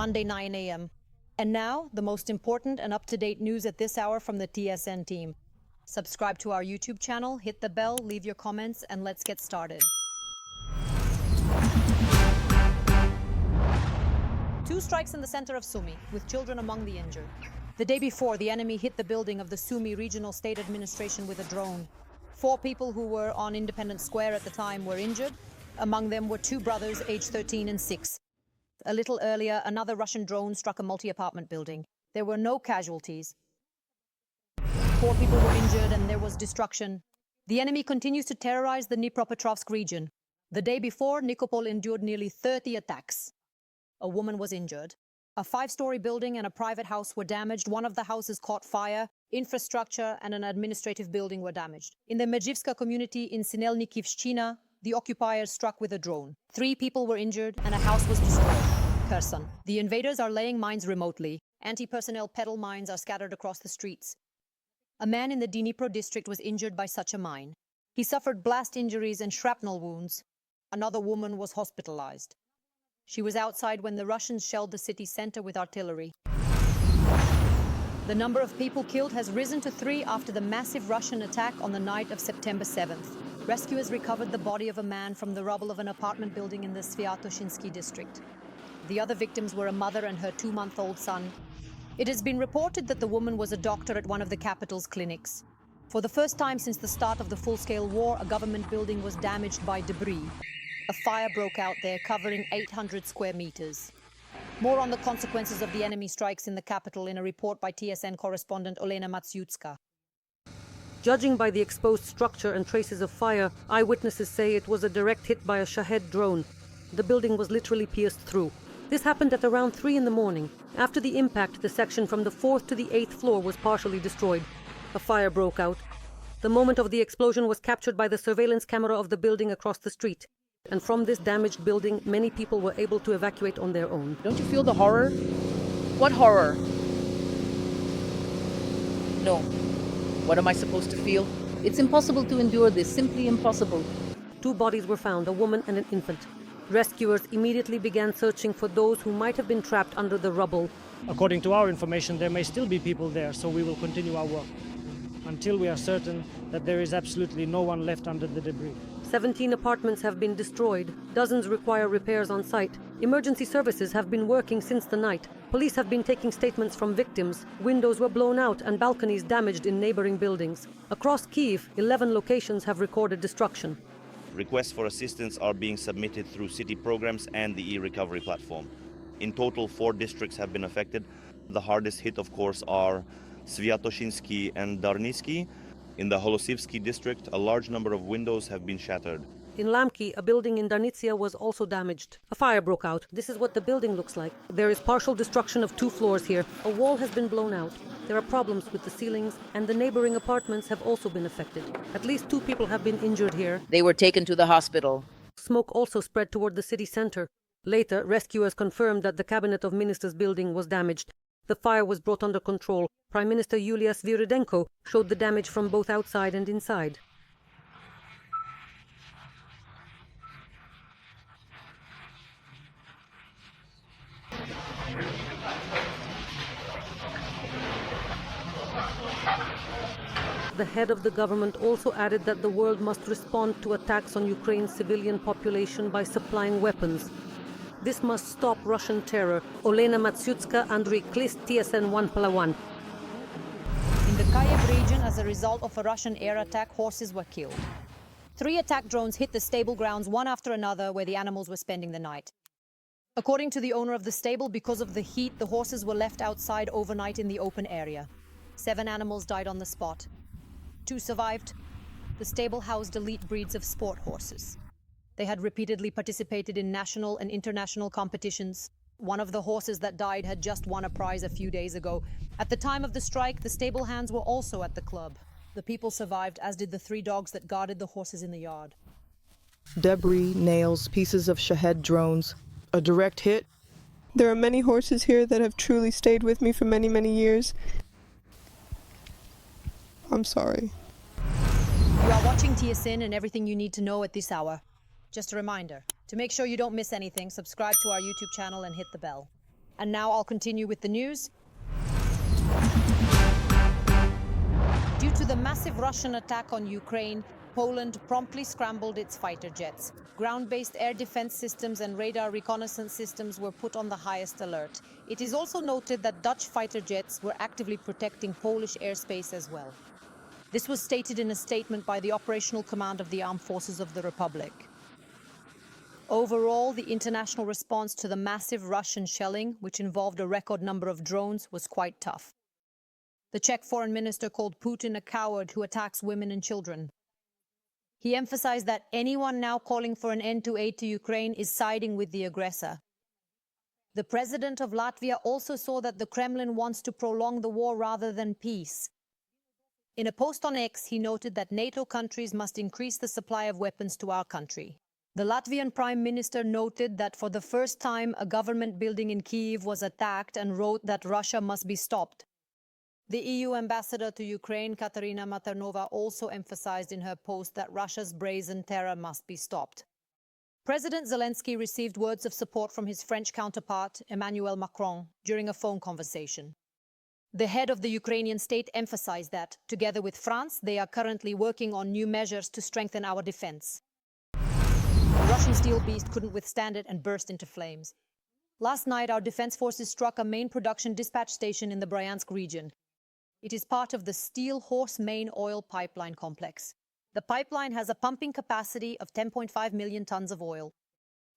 Monday 9 a.m. And now, the most important and up-to-date news at this hour from the TSN team. Subscribe to our YouTube channel, hit the bell, leave your comments, and let's get started. Two strikes in the center of Sumy, with children among the injured. The day before, the enemy hit the building of the Sumy Regional State Administration with a drone. 4 people who were on Independence Square at the time were injured. Among them were 2 brothers, aged 13 and 6. A little earlier, another Russian drone struck a multi-apartment building. There were no casualties. 4 people were injured and there was destruction. The enemy continues to terrorize the Dnipropetrovsk region. The day before, Nikopol endured nearly 30 attacks. A woman was injured. A 5-story building and a private house were damaged. One of the houses caught fire. Infrastructure and an administrative building were damaged. In the Medjivska community in Sinelnikivshchina, the occupiers struck with a drone. 3 people were injured and a house was destroyed. Kherson. The invaders are laying mines remotely. Anti-personnel petal mines are scattered across the streets. A man in the Dnipro district was injured by such a mine. He suffered blast injuries and shrapnel wounds. Another woman was hospitalized. She was outside when the Russians shelled the city center with artillery. The number of people killed has risen to 3 after the massive Russian attack on the night of September 7th. Rescuers recovered the body of a man from the rubble of an apartment building in the Sviatoshinsky district. The other victims were a mother and her 2-month-old son. It has been reported that the woman was a doctor at one of the capital's clinics. For the first time since the start of the full-scale war, a government building was damaged by debris. A fire broke out there, covering 800 square meters. More on the consequences of the enemy strikes in the capital in a report by TSN correspondent Olena Matsyutska. Judging by the exposed structure and traces of fire, eyewitnesses say it was a direct hit by a Shahed drone. The building was literally pierced through. This happened at around 3 in the morning. After the impact, the section from the 4th to the 8th floor was partially destroyed. A fire broke out. The moment of the explosion was captured by the surveillance camera of the building across the street. And from this damaged building, many people were able to evacuate on their own. Don't you feel the horror? What horror? No. What am I supposed to feel? It's impossible to endure this, simply impossible. 2 bodies were found, a woman and an infant. Rescuers immediately began searching for those who might have been trapped under the rubble. According to our information, there may still be people there, so we will continue our work until we are certain that there is absolutely no one left under the debris. 17 apartments have been destroyed. Dozens require repairs on site. Emergency services have been working since the night. Police have been taking statements from victims. Windows were blown out and balconies damaged in neighboring buildings. Across Kyiv, 11 locations have recorded destruction. Requests for assistance are being submitted through city programs and the e-recovery platform. In total, 4 districts have been affected. The hardest hit, of course, are Sviatoshinsky and Darnitsky. In the Holosivsky district, a large number of windows have been shattered. In Lamki, a building in Darnitsia was also damaged. A fire broke out. This is what the building looks like. There is partial destruction of 2 floors here. A wall has been blown out. There are problems with the ceilings, and the neighboring apartments have also been affected. At least 2 people have been injured here. They were taken to the hospital. Smoke also spread toward the city center. Later, rescuers confirmed that the Cabinet of Ministers building was damaged. The fire was brought under control. Prime Minister Yulia Sviridenko showed the damage from both outside and inside. The head of the government also added that the world must respond to attacks on Ukraine's civilian population by supplying weapons. This must stop Russian terror. Olena Matsyutska, Andriy Klist, TSN 1+1. In the Kyiv region, as a result of a Russian air attack, horses were killed. 3 attack drones hit the stable grounds one after another where the animals were spending the night. According to the owner of the stable, because of the heat, the horses were left outside overnight in the open area. 7 animals died on the spot. 2 survived. The stable housed elite breeds of sport horses. They had repeatedly participated in national and international competitions. One of the horses that died had just won a prize a few days ago. At the time of the strike, the stable hands were also at the club. The people survived, as did the 3 dogs that guarded the horses in the yard. Debris, nails, pieces of Shahed drones. A direct hit. There are many horses here that have truly stayed with me for many, many years. I'm sorry. You are watching TSN and everything you need to know at this hour. Just a reminder, to make sure you don't miss anything, subscribe to our YouTube channel and hit the bell. And now I'll continue with the news. Due to the massive Russian attack on Ukraine, Poland promptly scrambled its fighter jets. Ground-based air defense systems and radar reconnaissance systems were put on the highest alert. It is also noted that Dutch fighter jets were actively protecting Polish airspace as well. This was stated in a statement by the Operational Command of the Armed Forces of the Republic. Overall, the international response to the massive Russian shelling, which involved a record number of drones, was quite tough. The Czech foreign minister called Putin a coward who attacks women and children. He emphasized that anyone now calling for an end to aid to Ukraine is siding with the aggressor. The president of Latvia also saw that the Kremlin wants to prolong the war rather than peace. In a post on X, he noted that NATO countries must increase the supply of weapons to our country. The Latvian Prime Minister noted that for the first time a government building in Kyiv was attacked and wrote that Russia must be stopped. The EU ambassador to Ukraine, Katarina Maternova, also emphasized in her post that Russia's brazen terror must be stopped. President Zelensky received words of support from his French counterpart, Emmanuel Macron, during a phone conversation. The head of the Ukrainian state emphasized that, together with France, they are currently working on new measures to strengthen our defense. The Russian steel beast couldn't withstand it and burst into flames. Last night, our defense forces struck a main production dispatch station in the Bryansk region. It is part of the Steel Horse main oil pipeline complex. The pipeline has a pumping capacity of 10.5 million tons of oil.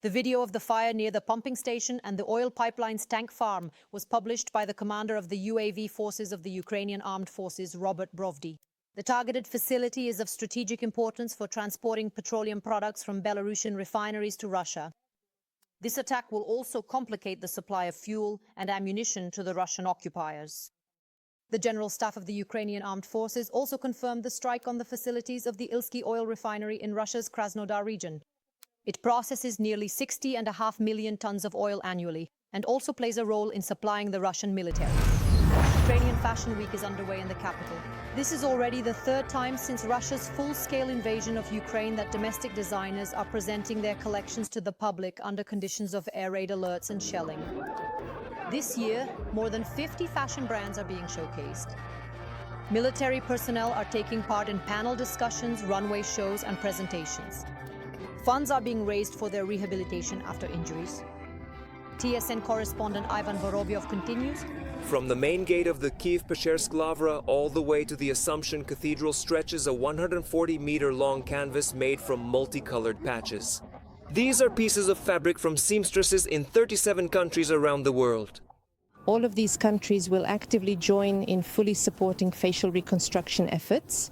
The video of the fire near the pumping station and the oil pipeline's tank farm was published by the commander of the UAV forces of the Ukrainian Armed Forces, Robert Brovdy. The targeted facility is of strategic importance for transporting petroleum products from Belarusian refineries to Russia. This attack will also complicate the supply of fuel and ammunition to the Russian occupiers. The General Staff of the Ukrainian Armed Forces also confirmed the strike on the facilities of the Ilsky oil refinery in Russia's Krasnodar region. It processes nearly 60.5 million tons of oil annually and also plays a role in supplying the Russian military. Ukrainian Fashion Week is underway in the capital. This is already the third time since Russia's full-scale invasion of Ukraine that domestic designers are presenting their collections to the public under conditions of air raid alerts and shelling. This year, more than 50 fashion brands are being showcased. Military personnel are taking part in panel discussions, runway shows, and presentations. Funds are being raised for their rehabilitation after injuries. TSN correspondent Ivan Vorobyov continues. From the main gate of the Kyiv-Pezhersk Lavra all the way to the Assumption Cathedral stretches a 140-meter-long canvas made from multicolored patches. These are pieces of fabric from seamstresses in 37 countries around the world. All of these countries will actively join in fully supporting facial reconstruction efforts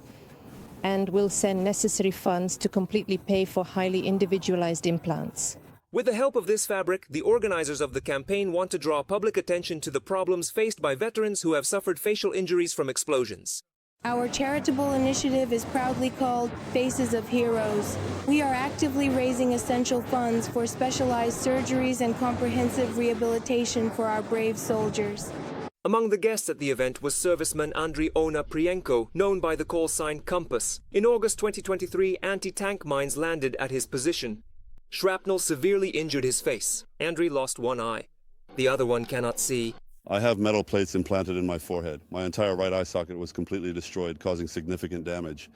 and will send necessary funds to completely pay for highly individualized implants. With the help of this fabric, the organizers of the campaign want to draw public attention to the problems faced by veterans who have suffered facial injuries from explosions. Our charitable initiative is proudly called Faces of Heroes. We are actively raising essential funds for specialized surgeries and comprehensive rehabilitation for our brave soldiers. Among the guests at the event was serviceman Andriy Prienko, known by the call sign Compass. In August 2023, anti-tank mines landed at his position. Shrapnel severely injured his face. Andriy lost one eye. The other one cannot see. I have metal plates implanted in my forehead. My entire right eye socket was completely destroyed, causing significant damage.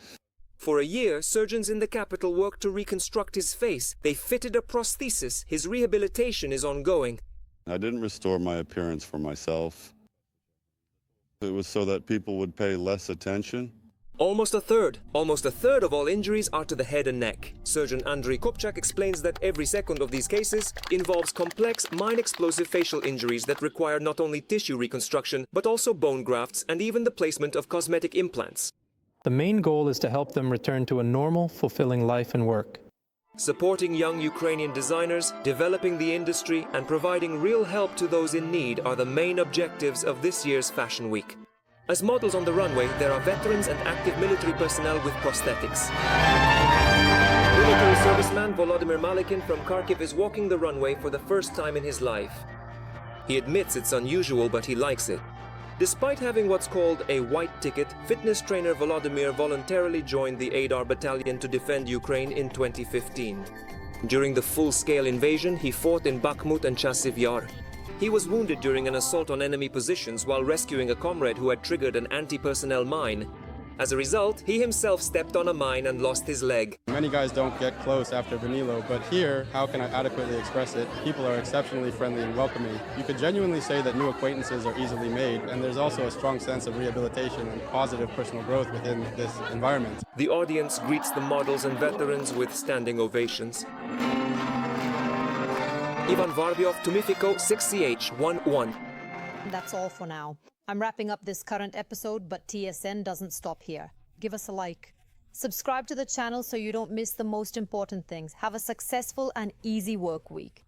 For a year, surgeons in the capital worked to reconstruct his face. They fitted a prosthesis. His rehabilitation is ongoing. I didn't restore my appearance for myself. It was so that people would pay less attention. Almost a third of all injuries are to the head and neck. Surgeon Andriy Kopchak explains that every second of these cases involves complex, mine-explosive facial injuries that require not only tissue reconstruction, but also bone grafts and even the placement of cosmetic implants. The main goal is to help them return to a normal, fulfilling life and work. Supporting young Ukrainian designers, developing the industry, and providing real help to those in need are the main objectives of this year's Fashion Week. As models on the runway, there are veterans and active military personnel with prosthetics. Military serviceman Volodymyr Malikin from Kharkiv is walking the runway for the first time in his life. He admits it's unusual, but he likes it. Despite having what's called a white ticket, fitness trainer Volodymyr voluntarily joined the Aidar battalion to defend Ukraine in 2015. During the full-scale invasion, he fought in Bakhmut and Chasiv Yar. He was wounded during an assault on enemy positions while rescuing a comrade who had triggered an anti-personnel mine. As a result, he himself stepped on a mine and lost his leg. Many guys don't get close after Vanilo, but here, how can I adequately express it? People are exceptionally friendly and welcoming. You could genuinely say that new acquaintances are easily made, and there's also a strong sense of rehabilitation and positive personal growth within this environment. The audience greets the models and veterans with standing ovations. Ivan Varbiov, Tumifico, 6CH11. That's all for now. I'm wrapping up this current episode, but TSN doesn't stop here. Give us a like. Subscribe to the channel so you don't miss the most important things. Have a successful and easy work week.